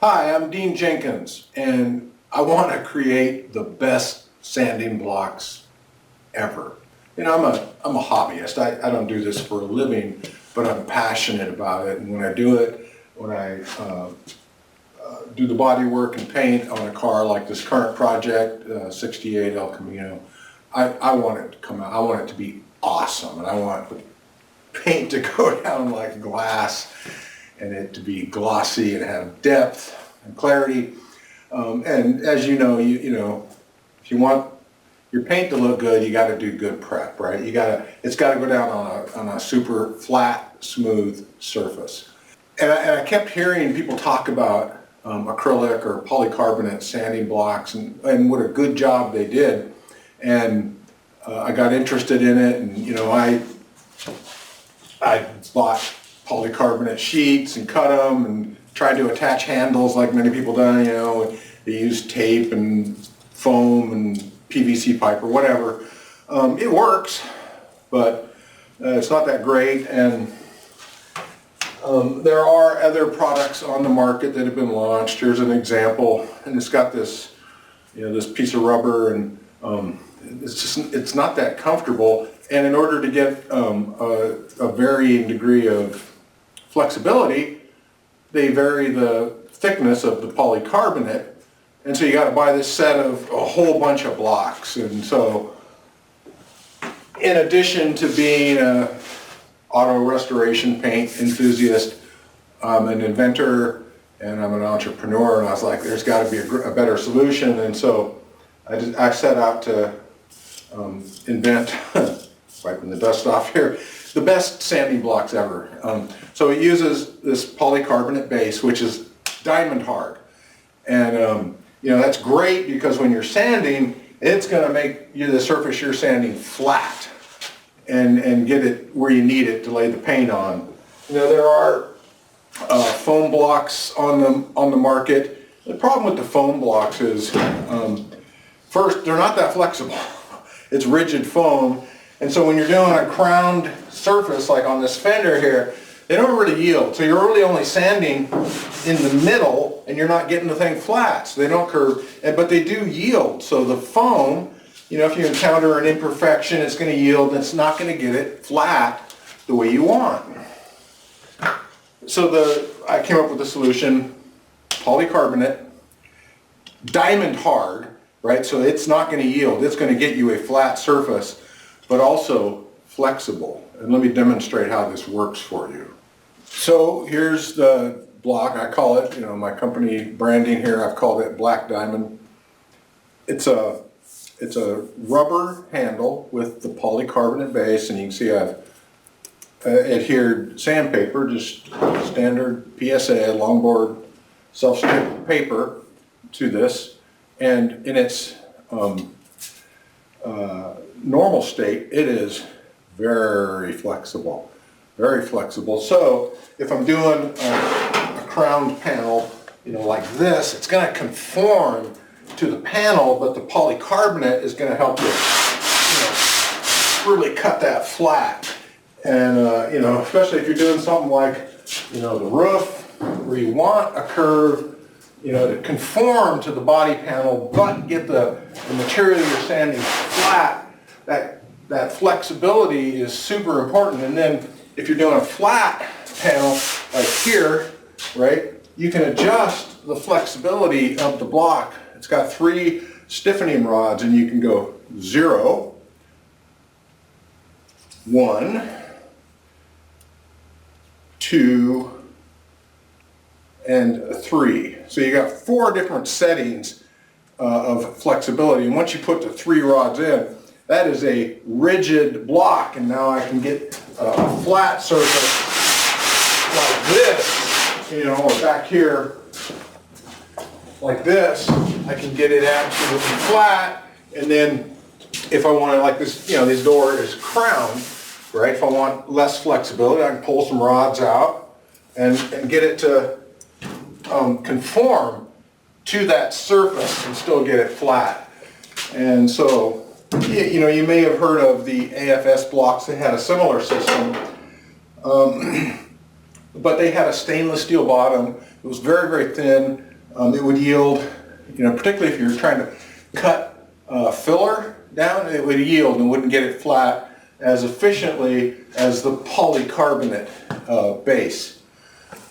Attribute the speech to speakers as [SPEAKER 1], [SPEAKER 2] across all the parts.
[SPEAKER 1] Hi, I'm Dean Jenkins, and I want to create the best sanding blocks ever. You know, I'm a hobbyist. I don't do this for a living, but I'm passionate about it. And when I do it, when I do the body work and paint on a car like this current project, 68 El Camino, I want it to come out. I want it to be awesome, and I want paint to go down like glass, and it to be glossy and have depth and clarity. And as you know, if you want your paint to look good, you got to do good prep, right? It's got to go down on a super flat, smooth surface. And I kept hearing people talk about acrylic or polycarbonate sanding blocks and what a good job they did. And I got interested in it, and I bought polycarbonate sheets and cut them and tried to attach handles like many people done. They use tape and foam and PVC pipe or whatever. It works, but it's not that great. And there are other products on the market that have been launched. Here's an example, and it's got this, this piece of rubber, and it's not that comfortable. And in order to get a varying degree of flexibility, they vary the thickness of the polycarbonate, and so you got to buy this set of a whole bunch of blocks. And so, in addition to being an auto restoration paint enthusiast, I'm an inventor and I'm an entrepreneur, and I was like, there's got to be a better solution. And so I set out to invent, wiping the dust off here, the best sanding blocks ever. So it uses this polycarbonate base, which is diamond hard. And that's great because when you're sanding, it's going to make the surface you're sanding flat and get it where you need it to lay the paint on. There are foam blocks on the market. The problem with the foam blocks is, first, they're not that flexible. It's rigid foam. And so when you're doing a crowned surface, like on this fender here, they don't really yield. So you're really only sanding in the middle, and you're not getting the thing flat. So they don't curve, but they do yield. So the foam, if you encounter an imperfection, it's going to yield, and it's not going to get it flat the way you want. So I came up with a solution: polycarbonate, diamond hard, right? So it's not going to yield. It's going to get you a flat surface, but also flexible. And let me demonstrate how this works for you. So here's the block. I call it, my company branding here, I've called it Black Diamond. It's a rubber handle with the polycarbonate base, and you can see I've adhered sandpaper, just standard PSA longboard self-strip paper to this. And in its normal state, it is very flexible, very flexible. So if I'm doing a crowned panel, like this, it's going to conform to the panel, but the polycarbonate is going to help you, really cut that flat. And especially if you're doing something like, the roof, where you want a curve, to conform to the body panel, but get the material you're sanding flat. That flexibility is super important. And then if you're doing a flat panel like here, right, you can adjust the flexibility of the block. It's got 3 stiffening rods, and you can go 0, 1, 2, and 3. So you got 4 different settings of flexibility. And once you put the 3 rods in, that is a rigid block, and now I can get a flat surface like this, or back here like this. I can get it absolutely flat, and then if I want to, like this, this door is crowned, right? If I want less flexibility, I can pull some rods out and get it to conform to that surface and still get it flat. And so, you may have heard of the AFS blocks. They had a similar system, but they had a stainless steel bottom. It was very, very thin. it would yield, particularly if you're trying to cut filler down, it would yield and wouldn't get it flat as efficiently as the polycarbonate base.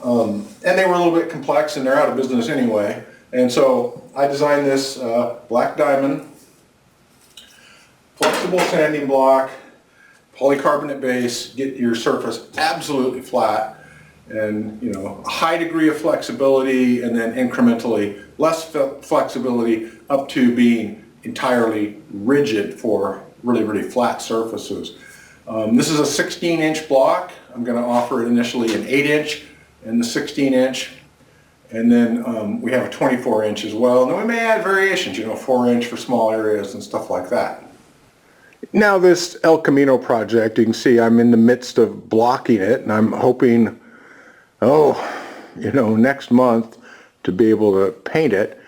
[SPEAKER 1] And they were a little bit complex, and they're out of business anyway. And so I designed this black diamond, flexible sanding block, polycarbonate base, get your surface absolutely flat, and a high degree of flexibility, and then incrementally less flexibility up to being entirely rigid for really, really flat surfaces. This is a 16-inch block. I'm going to offer it initially an 8-inch and the 16-inch, and then we have a 24-inch as well. And then we may add variations, 4-inch for small areas and stuff like that. Now this El Camino project, you can see I'm in the midst of blocking it, and I'm hoping, next month to be able to paint it.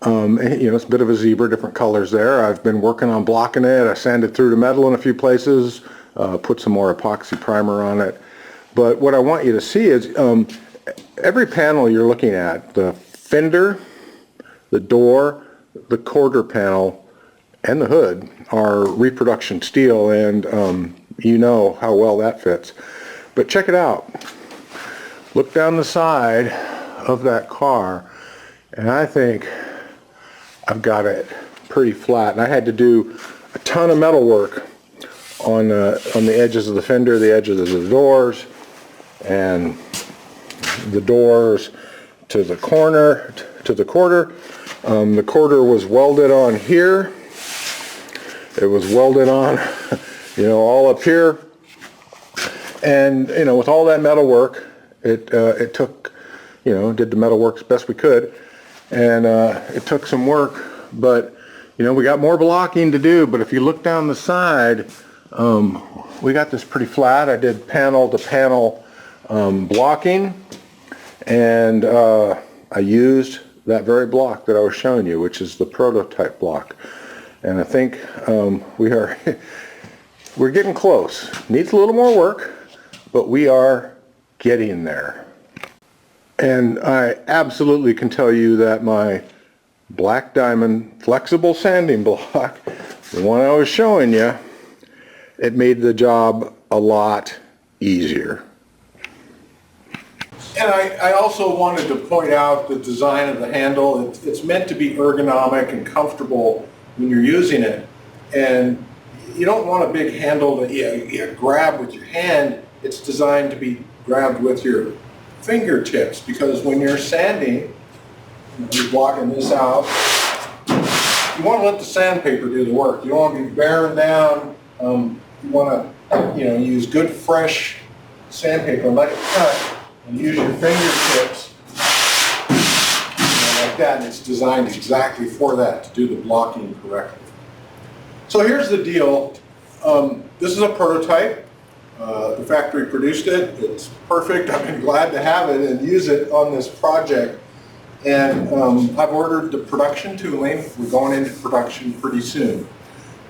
[SPEAKER 1] It's a bit of a zebra, different colors there. I've been working on blocking it. I sanded through the metal in a few places, put some more epoxy primer on it. But what I want you to see is every panel you're looking at, the fender, the door, the quarter panel, and the hood are reproduction steel, and you know how well that fits. But check it out. Look down the side of that car, and I think I've got it pretty flat. And I had to do a ton of metal work on the edges of the fender, the edges of the doors, and the doors to the corner, to the quarter. The quarter was welded on here. It was welded on, all up here. And, with all that metal work, it took, did the metal work as best we could. And it took some work, but, we got more blocking to do. But if you look down the side, we got this pretty flat. I did panel to panel blocking, and I used that very block that I was showing you, which is the prototype block. And I think we're getting close. Needs a little more work, but we are getting there. And I absolutely can tell you that my black diamond flexible sanding block, the one I was showing you, it made the job a lot easier. And I also wanted to point out the design of the handle. It's meant to be ergonomic and comfortable when you're using it. And you don't want a big handle that you grab with your hand. It's designed to be grabbed with your fingertips, because when you're sanding, you're blocking this out, you want to let the sandpaper do the work. You don't want to be bearing down. You want to use good fresh sandpaper and let it cut, and use your fingertips like that, and it's designed exactly for that, to do the blocking correctly. So here's the deal. This is a prototype. The factory produced it. It's perfect. I've been glad to have it and use it on this project. And I've ordered the production tooling. We're going into production pretty soon.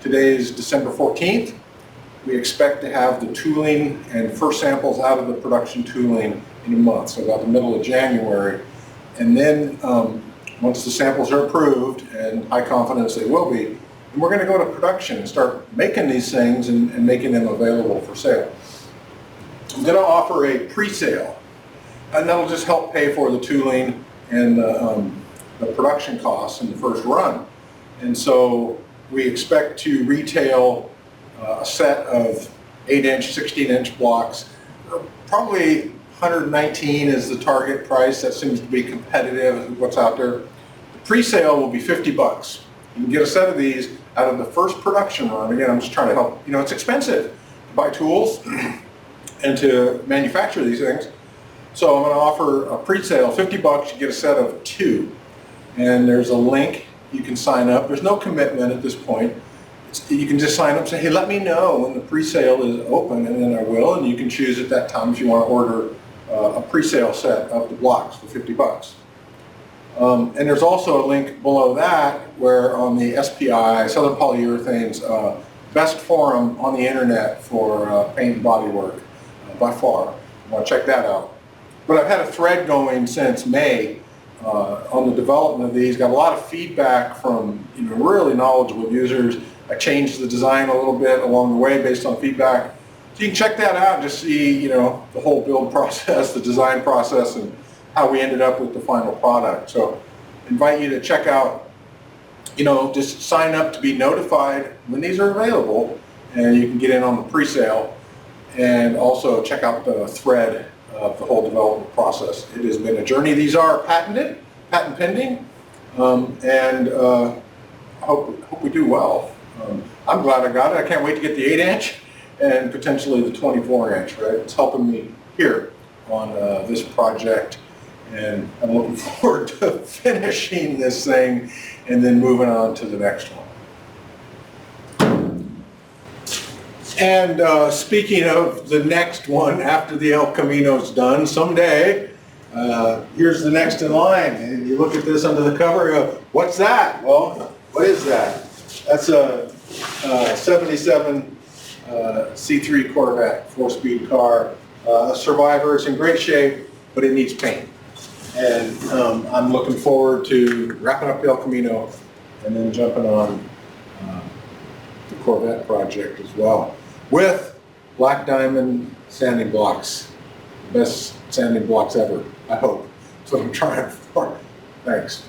[SPEAKER 1] Today is December 14th. We expect to have the tooling and first samples out of the production tooling in a month, so about the middle of January. And then once the samples are approved, and high confidence they will be, we're going to go to production and start making these things and making them available for sale. I'm going to offer a pre-sale, and that'll just help pay for the tooling and the production costs in the first run. And so we expect to retail a set of 8-inch, 16-inch blocks. Probably 119 is the target price. That seems to be competitive with what's out there. The pre-sale will be $50. You can get a set of these out of the first production run. Again, I'm just trying to help. It's expensive to buy tools and to manufacture these things. So I'm going to offer a pre-sale, $50. You get a set of 2. And there's a link. You can sign up. There's no commitment at this point. You can just sign up and say, hey, let me know when the pre-sale is open, and then I will. And you can choose at that time if you want to order a pre-sale set of the blocks for $50. And there's also a link below that where on the SPI, Southern Polyurethanes, best forum on the internet for paint and bodywork by far. I want to check that out. But I've had a thread going since May, on the development of these. Got a lot of feedback from really knowledgeable users. I changed the design a little bit along the way based on feedback. So you can check that out and just see the whole build process, the design process, and how we ended up with the final product. So invite you to check out, just sign up to be notified when these are available, and you can get in on the pre-sale, and also check out the thread of the whole development process. It has been a journey. These are patent pending, and I hope we do well. I'm glad I got it. I can't wait to get the 8-inch and potentially the 24-inch, right? It's helping me here on this project, and I'm looking forward to finishing this thing and then moving on to the next one. And speaking of the next one, after the El Camino's done, someday, here's the next in line. And you look at this under the cover, you go, what's that? Well, what is that? That's a 77 C3 Corvette, 4-speed car. A Survivor. It's in great shape, but it needs paint. And I'm looking forward to wrapping up the El Camino and then jumping on the Corvette project as well, with black diamond sanding blocks. Best sanding blocks ever, I hope. That's what I'm trying for. Thanks.